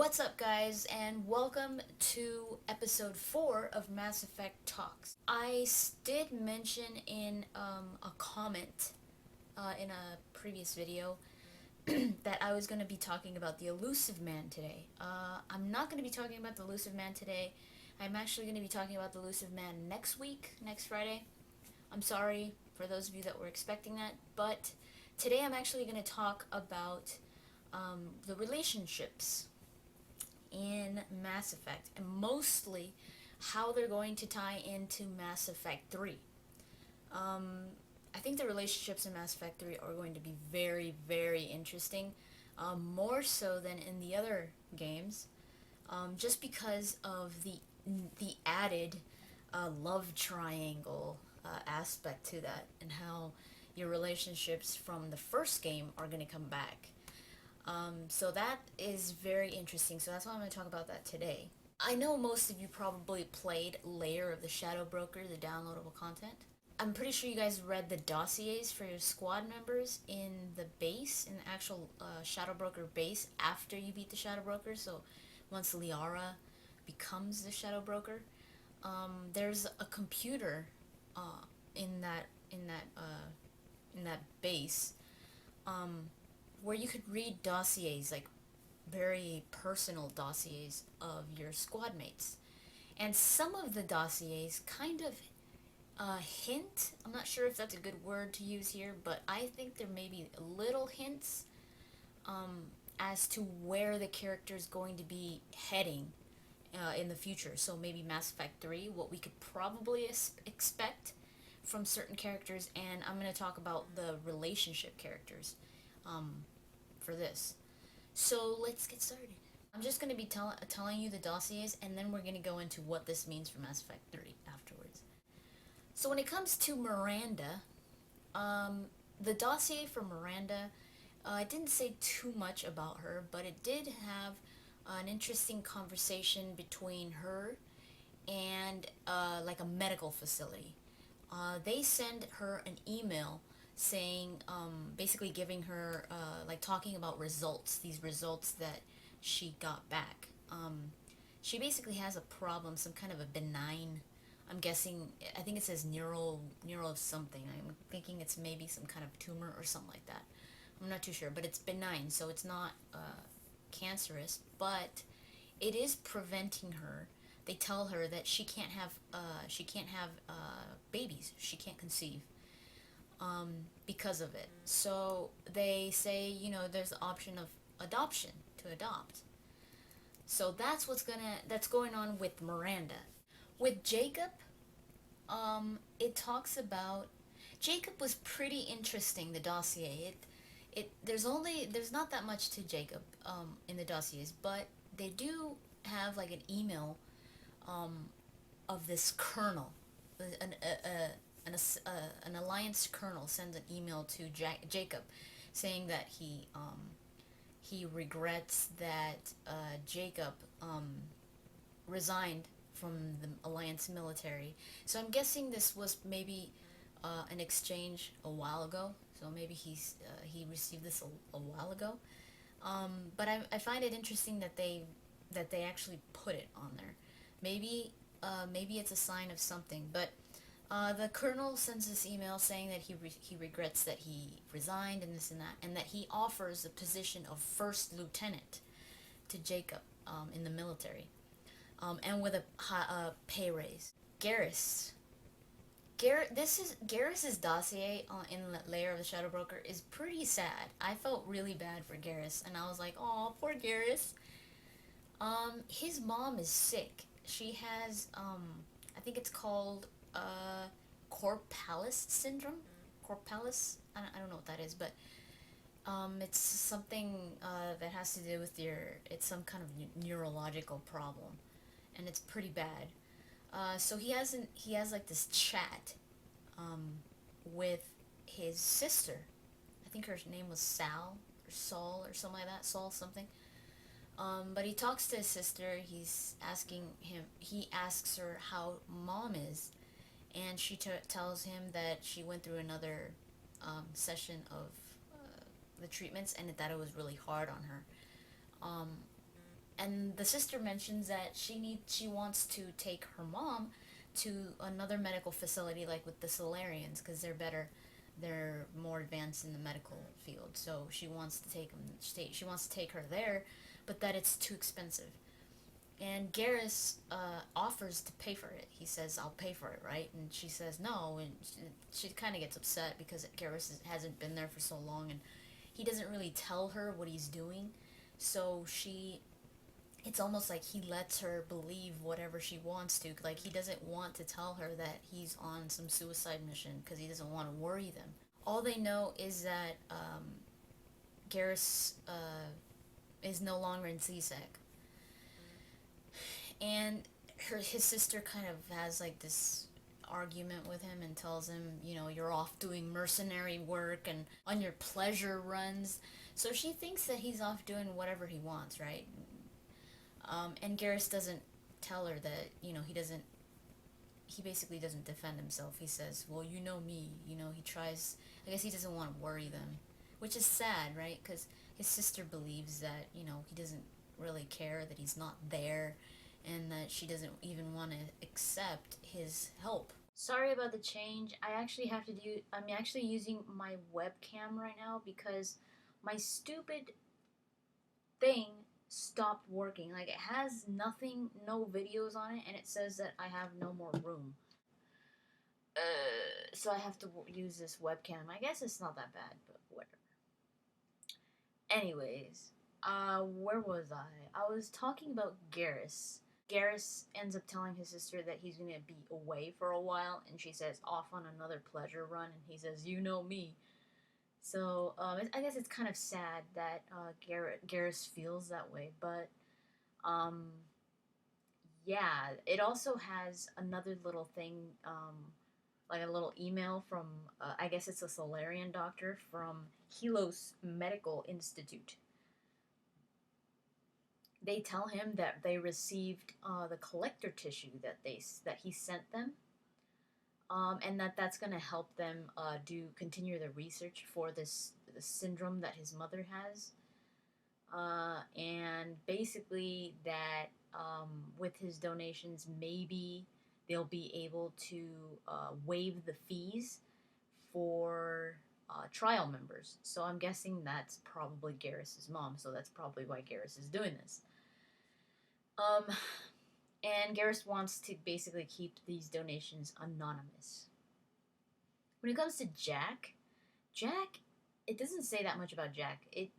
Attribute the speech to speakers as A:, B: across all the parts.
A: What's up, guys, and welcome to episode 4 of Mass Effect Talks. I did mention in a comment in a previous video that I was going to be talking about the Elusive Man today. I'm not going to be talking about the Elusive Man today. I'm actually going to be talking about the Elusive Man next week, next Friday. I'm sorry for those of you that were expecting that, but today I'm actually going to talk about the relationships in Mass Effect, and mostly how they're going to tie into Mass Effect 3. I think the relationships in Mass Effect 3 are going to be very, very interesting, more so than in the other games, just because of the added love triangle aspect to that, and how your relationships from the first game are going to come back. So that is very interesting. So that's why I'm going to talk about that today. I know most of you probably played Layer of the Shadow Broker, the downloadable content. I'm pretty sure you guys read the dossiers for your squad members in the base, in the actual Shadow Broker base after you beat the Shadow Broker. So once Liara becomes the Shadow Broker, there's a computer in that base, where you could read dossiers, like very personal dossiers of your squad mates. And some of the dossiers kind of hint, I'm not sure if that's a good word to use here, but I think there may be little hints as to where the character is going to be heading in the future. So maybe Mass Effect 3, what we could probably expect from certain characters, and I'm going to talk about the relationship characters for this. So let's get started. I'm just going to be telling you the dossiers, and then we're going to go into what this means for Mass Effect 3 afterwards. So when it comes to Miranda, the dossier for Miranda, it didn't say too much about her, but it did have an interesting conversation between her and like a medical facility. They send her an email saying, basically giving her, like talking about results, these results that she got back. She basically has a problem, some kind of a benign, I'm guessing, I think it says neural something. I'm thinking it's maybe some kind of tumor or something like that. I'm not too sure, but it's benign, so it's not cancerous, but it is preventing her. They tell her that she can't have babies. She can't conceive because of it. So they say, there's the option of adoption, to adopt. So that's going on with Miranda. With Jacob, it talks about Jacob was pretty interesting. The dossier, there's not that much to Jacob in the dossiers, but they do have like an email of this colonel, an alliance colonel sends an email to Jacob, saying that he regrets that Jacob resigned from the alliance military. So I'm guessing this was maybe an exchange a while ago. So maybe he received this a while ago. But I find it interesting that they actually put it on there. Maybe it's a sign of something. But the colonel sends this email saying that he regrets that he resigned and this and that, and that he offers the position of first lieutenant to Jacob in the military, and with a pay raise. Garrus's dossier in the Layer of the Shadow Broker is pretty sad. I felt really bad for Garrus, and I was like, "Oh, poor Garrus." His mom is sick. She has, I think it's called Corpallis syndrome. Corpallis. I don't know what that is, but it's something that has to do with it's some kind of neurological problem, and it's pretty bad. So he has like this chat with his sister. I think her name was Sal or Saul or something like that. Saul something. But he talks to his sister. He asks her how mom is, and she tells him that she went through another session of the treatments, and that it was really hard on her. And the sister mentions that she wants to take her mom to another medical facility, like with the Solarians, because they're more advanced in the medical field. So she wants to she wants to take her there, but that it's too expensive. And Garrus offers to pay for it. He says, "I'll pay for it, right?" And she says no, and she kind of gets upset because hasn't been there for so long, and he doesn't really tell her what he's doing. So it's almost like he lets her believe whatever she wants to. Like, he doesn't want to tell her that he's on some suicide mission because he doesn't want to worry them. All they know is that Garrus is no longer in CSEC, and his sister kind of has like this argument with him and tells him, you're off doing mercenary work and on your pleasure runs. So she thinks that he's off doing whatever he wants, right? And Garrus doesn't tell her that, he basically doesn't defend himself. He says, well, you know me, he tries, I guess he doesn't want to worry them, which is sad, right? Because his sister believes that, he doesn't really care, that he's not there, and that she doesn't even want to accept his help. Sorry about the change. I'm actually using my webcam right now because my stupid thing stopped working. Like, it has nothing, no videos on it, and it says that I have no more room. So I have to use this webcam. I guess it's not that bad, but whatever. Anyways, where was I? I was talking about Garrus. Garrus ends up telling his sister that he's gonna be away for a while, and she says, off on another pleasure run, and he says, you know me. So I guess it's kind of sad that Garrus feels that way, but um, yeah, it also has another little thing, like a little email from, I guess it's a Solarian doctor from Helos Medical Institute. They tell him that they received the collector tissue that he sent them, and that's going to help them continue the research for the syndrome that his mother has, and basically that with his donations, maybe they'll be able to waive the fees for trial members. So I'm guessing that's probably Garrus's mom. So that's probably why Garrus is doing this. Um, and Garrus wants to basically keep these donations anonymous. When it comes to Jack, it doesn't say that much about Jack. It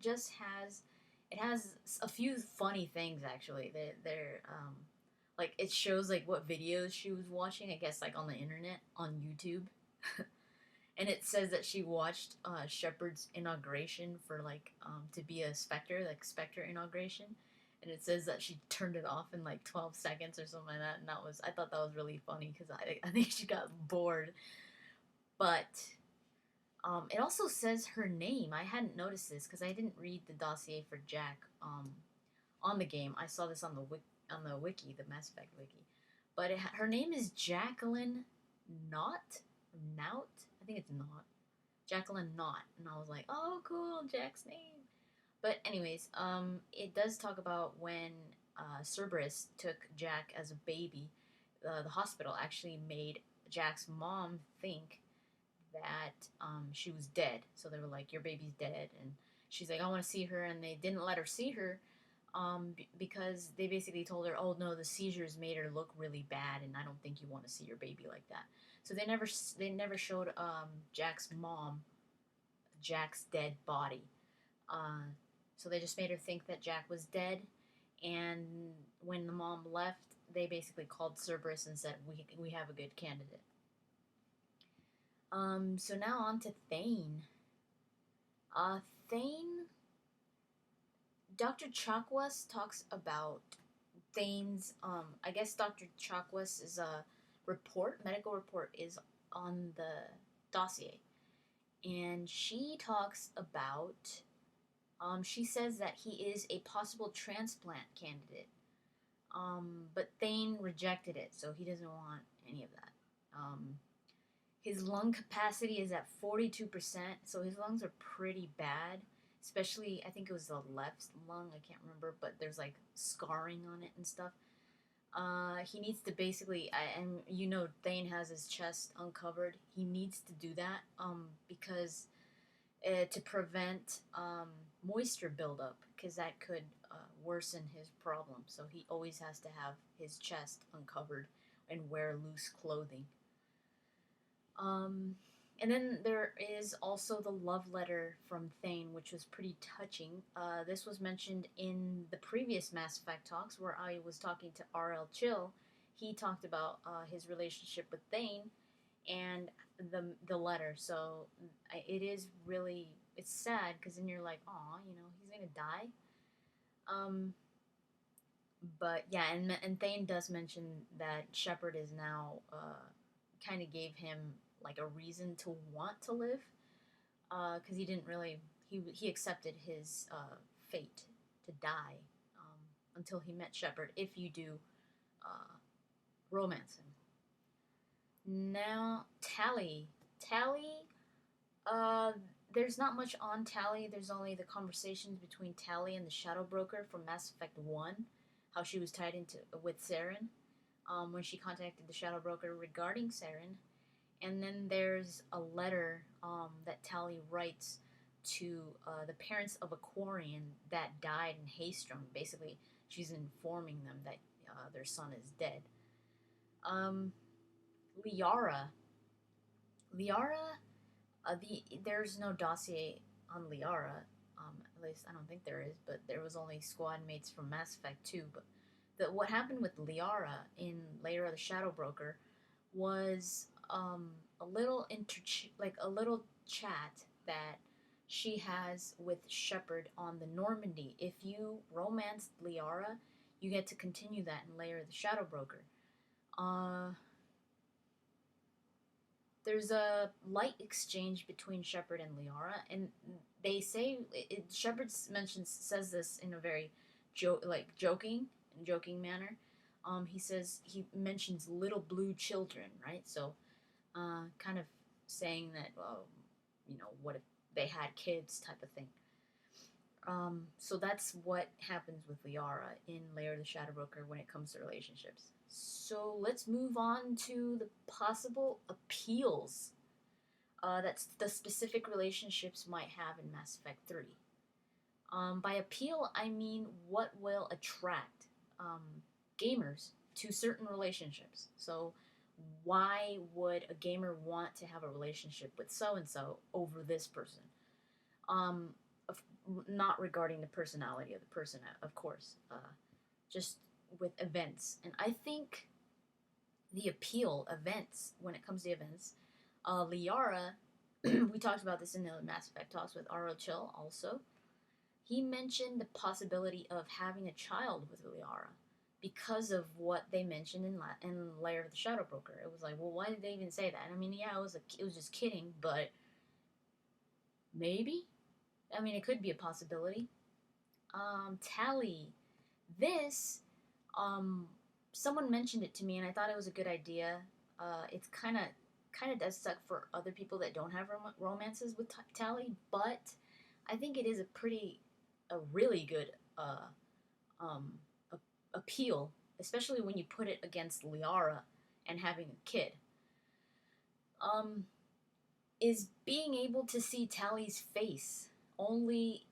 A: has a few funny things actually. They're like, it shows like what videos she was watching, I guess, like on the internet, on YouTube. And it says that she watched Shepard's inauguration for like to be a Spectre, like Spectre inauguration, and it says that she turned it off in like 12 seconds or something like that, and I thought that was really funny because I think she got bored. But it also says her name. I hadn't noticed this because I didn't read the dossier for Jack on the game. I saw this on the wiki, the Mass Effect wiki. But her name is Jacqueline Knott. Nout? I think it's Knott. Jacqueline Knott. And I was like, oh, cool, Jack's name. But anyways, it does talk about when Cerberus took Jack as a baby. The hospital actually made Jack's mom think that she was dead. So they were like, your baby's dead. And she's like, I want to see her. And they didn't let her see her because they basically told her, oh, no, the seizures made her look really bad, and I don't think you want to see your baby like that. So they never showed Jack's mom Jack's dead body. So they just made her think that Jack was dead. And when the mom left, they basically called Cerberus and said, we have a good candidate. So now on to Thane. Thane, Dr. Chakwas talks about Thane's, I guess Dr. Chakwas' medical report is on the dossier. And she talks about, she says that he is a possible transplant candidate. But Thane rejected it, so he doesn't want any of that. His lung capacity is at 42%, so his lungs are pretty bad. especially I think it was the left lung. I can't remember, but there's like scarring on it and stuff. He needs to basically, and you know, Thane has his chest uncovered. He needs to do that, because to prevent moisture buildup, because that could worsen his problem. So he always has to have his chest uncovered and wear loose clothing. Um, and then there is also the love letter from Thane, which was pretty touching. This was mentioned in the previous Mass Effect talks, where I was talking to RL Chill. He talked about his relationship with Thane and the letter. So it is really, it's sad because then you're like, oh, you know, he's gonna die. Um, but yeah, and Thane does mention that Shepard is now kind of gave him like a reason to want to live, because he didn't really, he accepted his fate to die, until he met Shepard. If you do romance him. Now Tali, uh, there's not much on Tali. There's only the conversations between Tali and the Shadow Broker from Mass Effect One, how she was tied into with Saren, when she contacted the Shadow Broker regarding Saren. And then there's a letter that Tali writes to the parents of a Quarian that died in Haystrom. Basically, she's informing them that their son is dead. Um, Liara, Liara, there's no dossier on Liara. At least I don't think there is, but there was only squad mates from Mass Effect 2. But what happened with Liara in Layer of the Shadow Broker was a little like a little chat that she has with Shepard on the Normandy. If you romance Liara, you get to continue that in Layer of the Shadow Broker. Uh, there's a light exchange between Shepard and Liara, and they say Shepard mentions says this in a very joking manner. He mentions little blue children, right? So, kind of saying that, well, you know, what if they had kids, type of thing. So that's what happens with Liara in Layer of the Shadow Broker when it comes to relationships. So let's move on to the possible appeals that the specific relationships might have in Mass Effect 3. By appeal, I mean what will attract gamers to certain relationships. So, why would a gamer want to have a relationship with so and so over this person? Um, Not regarding the personality of the person, of course, just with events. And I think the appeal events, when it comes to events, Liara, we talked about this in the Mass Effect talks with Aro Chill also. He mentioned the possibility of having a child with Liara because of what they mentioned in Lair of the Shadow Broker. It was like, well, why did they even say that? I mean, yeah, it was just kidding, but maybe. I mean, it could be a possibility. Tali, this, um, someone mentioned it to me, and I thought it was a good idea. It's kind of does suck for other people that don't have romances with Tali, but I think it is a really good um, appeal, especially when you put it against Liara and having a kid. Um, is being able to see Tali's face only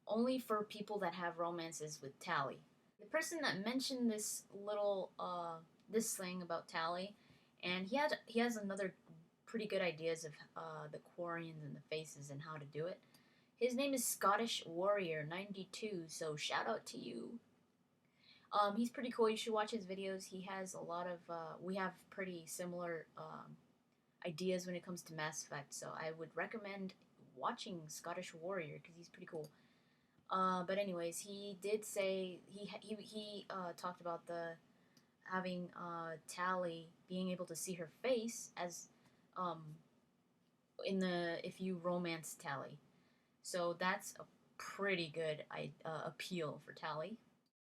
A: only for people that have romances with Tali. The person that mentioned this thing about Tali, and he has another pretty good ideas of the Quarians and the faces and how to do it. His name is Scottish Warrior 92, so shout out to you. He's pretty cool. You should watch his videos. He has a lot of we have pretty similar ideas when it comes to Mass Effect, so I would recommend watching Scottish Warrior because he's pretty cool. But anyways, he did say he talked about the having Tali being able to see her face as um, in the if you romance Tali. So that's a pretty good appeal for Tali.